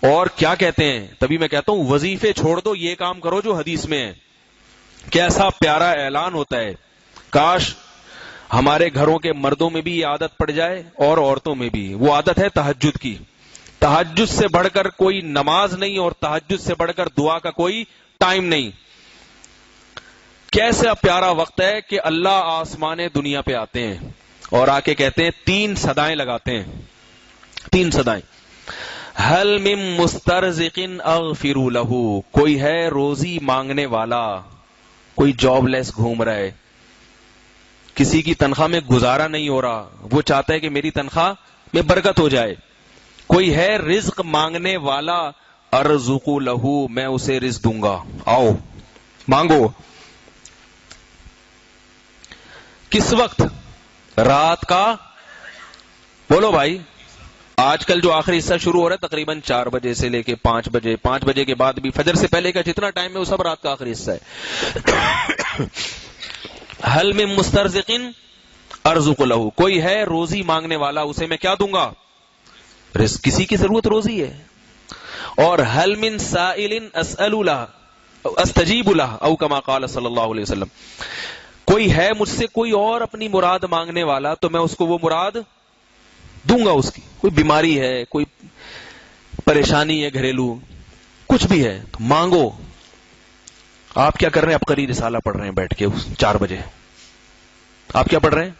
اور کیا کہتے ہیں، تبھی میں کہتا ہوں وظیفے چھوڑ دو، یہ کام کرو جو حدیث میں ہے. کیسا پیارا اعلان ہوتا ہے. کاش ہمارے گھروں کے مردوں میں بھی یہ عادت پڑ جائے اور عورتوں میں بھی. وہ عادت ہے تہجد کی. تہجد سے بڑھ کر کوئی نماز نہیں اور تہجد سے بڑھ کر دعا کا کوئی ٹائم نہیں. کیسا پیارا وقت ہے کہ اللہ آسمان دنیا پہ آتے ہیں اور آ کے کہتے ہیں 3 صدائیں لگاتے ہیں. 3 صدائیں. حل من مسترزق اغفر له. کوئی ہے روزی مانگنے والا، کوئی جاب لیس گھوم رہا ہے، کسی کی تنخواہ میں گزارا نہیں ہو رہا، وہ چاہتا ہے کہ میری تنخواہ میں برکت ہو جائے. کوئی ہے رزق مانگنے والا، ارزق لہو، میں اسے رزق دوں گا، آؤ مانگو. کس وقت؟ رات کا، بولو بھائی، آج کل جو آخری حصہ شروع ہو رہا ہے تقریباً 4 بجے سے لے کے 5 بجے، 5 بجے کے بعد بھی فجر سے پہلے کا جتنا ٹائم ہے وہ سب رات کا آخری حصہ ہے. حل من مسترزق ارزق لہو. کوئی ہے روزی مانگنے والا، اسے میں کیا دوں گا؟ رزق. کسی کی ضرورت روزی ہے. اور حل من سائل اسأل له استجیب له او کما قال صلی اللہ علیہ وسلم. کوئی ہے مجھ سے کوئی اور اپنی مراد مانگنے والا تو میں اس کو وہ مراد دوں گا. اس کی کوئی بیماری ہے، کوئی پریشانی ہے گھریلو، کچھ بھی ہے تو مانگو. آپ کیا کر رہے ہیں؟ آپ قری رسالہ پڑھ رہے ہیں بیٹھ کے 4 بجے. آپ کیا پڑھ رہے ہیں؟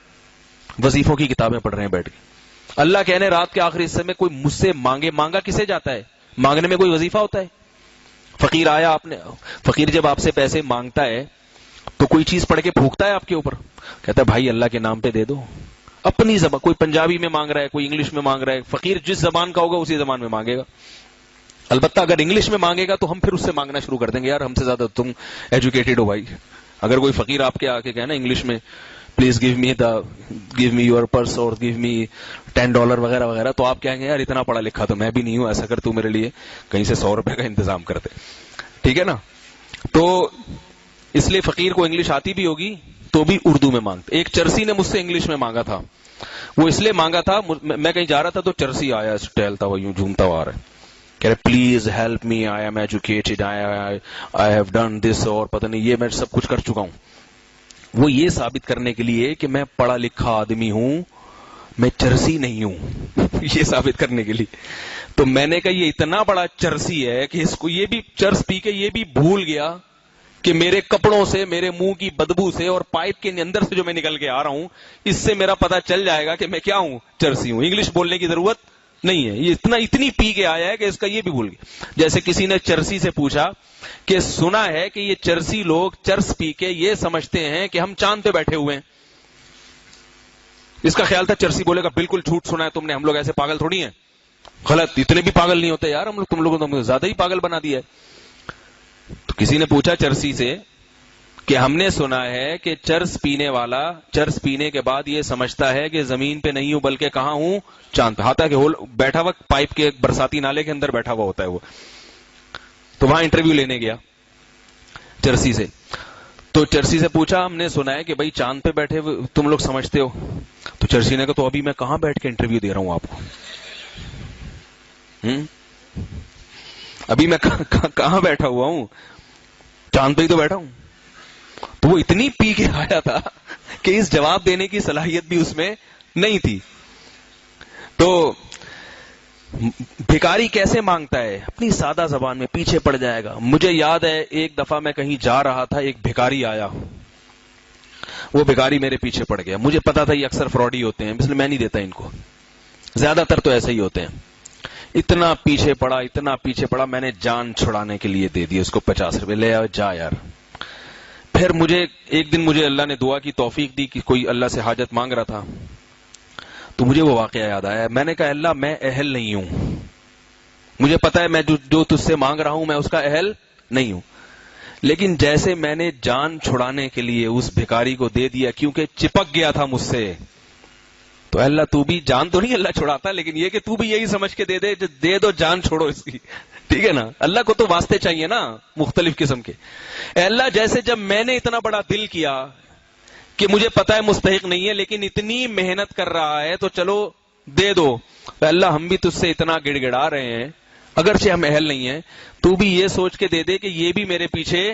وظیفوں کی کتابیں پڑھ رہے ہیں بیٹھ کے. اللہ کہنے رات کے آخری حصے میں کوئی مجھ سے مانگے. مانگا کسے جاتا ہے؟ مانگنے میں کوئی وظیفہ ہوتا ہے؟ فقیر آیا، آپ نے، فقیر جب آپ سے پیسے مانگتا ہے تو کوئی چیز پڑھ کے پھونکتا ہے آپ کے اوپر؟ کہتا ہے بھائی اللہ کے نام پہ دے دو. اپنی زبان، کوئی پنجابی میں مانگ رہا ہے، کوئی انگلش میں مانگ رہا ہے. فقیر جس زبان کا ہوگا اسی زبان میں مانگے گا. البتہ اگر انگلش میں مانگے گا تو ہم پھر اس سے مانگنا شروع کر دیں گے، یار ہم سے زیادہ تم ایجوکیٹڈ ہو بھائی. اگر کوئی فقیر آپ کے آ کے کہنا انگلش میں please give me your purse اور گیو می $10 وغیرہ وغیرہ، تو آپ کہیں گے یار اتنا پڑھا لکھا تو میں بھی نہیں ہوں، ایسا کر تو میرے لیے کہیں سے $100 کا انتظام کرتے. ٹھیک ہے نا؟ تو اس لیے فقیر کو انگلش آتی بھی ہوگی تو بھی اردو میں مانگتے. ایک چرسی نے مجھ سے انگلش میں مانگا تھا. وہ اس لیے مانگا تھا، میں کہیں جا رہا تھا تو چرسی آیا، ٹہلتا ہوا یوں جھومتا ہوا آ رہا ہے، کہہ رہے please help me, I am educated, I have done this, اور پتہ نہیں یہ میں سب کچھ کر چکا ہوں. وہ یہ ثابت کرنے کے لیے کہ میں پڑھا لکھا آدمی ہوں، میں چرسی نہیں ہوں یہ ثابت کرنے کے لیے. تو میں نے کہا یہ اتنا بڑا چرسی ہے کہ اس کو یہ بھی چرس پی کے یہ بھی بھول گیا کہ میرے کپڑوں سے، میرے منہ کی بدبو سے اور پائپ کے اندر سے جو میں نکل کے آ رہا ہوں، اس سے میرا پتہ چل جائے گا کہ میں کیا ہوں، چرسی ہوں. انگلش بولنے کی ضرورت نہیں ہے. یہ اتنی پی کے آیا ہے کہ اس کا یہ بھی بھول گیا. جیسے کسی نے چرسی سے پوچھا کہ سنا ہے کہ یہ چرسی لوگ چرس پی کے یہ سمجھتے ہیں کہ ہم چاند پہ بیٹھے ہوئے ہیں. اس کا خیال تھا چرسی بولے گا بالکل جھوٹ سنا ہے تم نے، ہم لوگ ایسے پاگل تھوڑی ہیں. غلط، اتنے بھی پاگل نہیں ہوتے یار ہم لوگ، تم لوگوں نے زیادہ ہی پاگل بنا دیا ہے. تو کسی نے پوچھا چرسی سے کہ ہم نے سنا ہے کہ چرس پینے والا چرس پینے کے بعد یہ سمجھتا ہے کہ زمین پہ نہیں ہوں بلکہ کہاں ہوں، چاند پہ. ہاتا کہ بیٹھا ہوا پائپ کے برساتی نالے کے اندر بیٹھا ہوا ہوتا ہے وہ. تو وہاں انٹرویو لینے گیا چرسی سے. تو چرسی سے پوچھا ہم نے سنا ہے کہ بھائی چاند پہ بیٹھے ہوئے تم لوگ سمجھتے ہو. تو چرسی نے کہا تو ابھی میں کہاں بیٹھ کے انٹرویو دے رہا ہوں آپ کو، ابھی میں کہاں بیٹھا ہوا ہوں، چاند پہ ہی تو بیٹھا ہوں. تو وہ اتنی پی کے آیا تھا کہ اس جواب دینے کی صلاحیت بھی اس میں نہیں تھی. تو بھکاری کیسے مانگتا ہے؟ اپنی سادہ زبان میں پیچھے پڑ جائے گا. مجھے یاد ہے ایک دفعہ میں کہیں جا رہا تھا، ایک بھکاری آیا، وہ بھکاری میرے پیچھے پڑ گیا. مجھے پتا تھا یہ اکثر فراڈی ہوتے ہیں، اس لیے میں نہیں دیتا ان کو، زیادہ تر تو ایسے ہی ہوتے ہیں. اتنا پیچھے پڑا میں نے جان چھڑانے کے لیے دے دیا اس کو $50 لے آ جا یار. پھر ایک دن مجھے اللہ نے دعا کی توفیق دی کہ کوئی اللہ سے حاجت مانگ رہا تھا تو مجھے وہ واقعہ یاد آیا. میں نے کہا اللہ میں اہل نہیں ہوں، مجھے پتا ہے میں جو تجھ سے مانگ رہا ہوں میں اس کا اہل نہیں ہوں. لیکن جیسے میں نے جان چھڑانے کے لیے اس بھکاری کو دے دیا کیونکہ چپک گیا تھا مجھ سے، تو اللہ تو بھی جان تو نہیں اللہ چھڑاتا، لیکن یہ کہ تو بھی یہی سمجھ کے دے دو جان چھوڑو اس کی. ٹھیک ہے نا؟ اللہ کو تو واسطے چاہیے نا مختلف قسم کے. اے اللہ جیسے جب میں نے اتنا بڑا دل کیا کہ مجھے پتا ہے مستحق نہیں ہے لیکن اتنی محنت کر رہا ہے تو چلو دے دو. اے اللہ ہم بھی تجھ سے اتنا گڑ گڑا رہے ہیں، اگرچہ ہم اہل نہیں ہیں تو بھی یہ سوچ کے دے دے کہ یہ بھی میرے پیچھے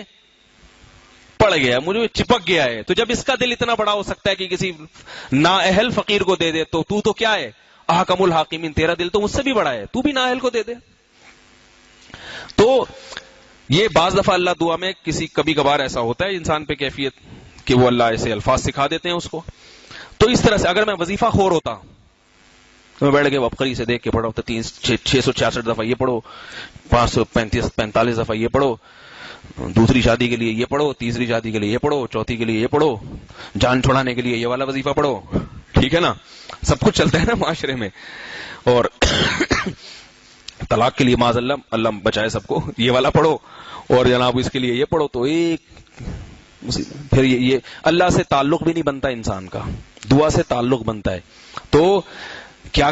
پڑ گیا, مجھے چپک گیا ہے. تو جب اس کا دل اتنا بڑا ہو سکتا ہے کہ کسی نااہل فقیر کو دے دے, تو کیا ہے احکم الحاکمین, تیرا دل تو مجھ سے بھی بڑا ہے, تو بھی نااہل کو دے دے. تو یہ بعض دفعہ اللہ دعا میں کبھی کبھار ایسا ہوتا ہے انسان پہ کیفیت کہ وہ اللہ ایسے الفاظ سکھا دیتے ہیں اس کو. تو اس طرح سے اگر میں وظیفہ خور ہوتا تو میں بیٹھ کے وبقری سے دیکھ کے پڑھو تو 666 دفعہ یہ پڑھو, 545 دفعہ یہ پڑھو, دوسری شادی کے لیے یہ پڑھو, تیسری شادی کے لیے یہ پڑھو, چوتھی کے لیے یہ پڑھو, جان چھڑانے کے لیے یہ والا وظیفہ پڑھو. ٹھیک ہے نا, سب کچھ چلتا ہے نا معاشرے میں. اور طلاق کے لیے معاذ اللہ بچائے سب کو, یہ والا پڑھو, اور جناب اس کے لیے یہ پڑھو. تو ایک پھر یہ اللہ سے تعلق بھی نہیں بنتا انسان کا, دعا سے تعلق بنتا ہے. تو کیا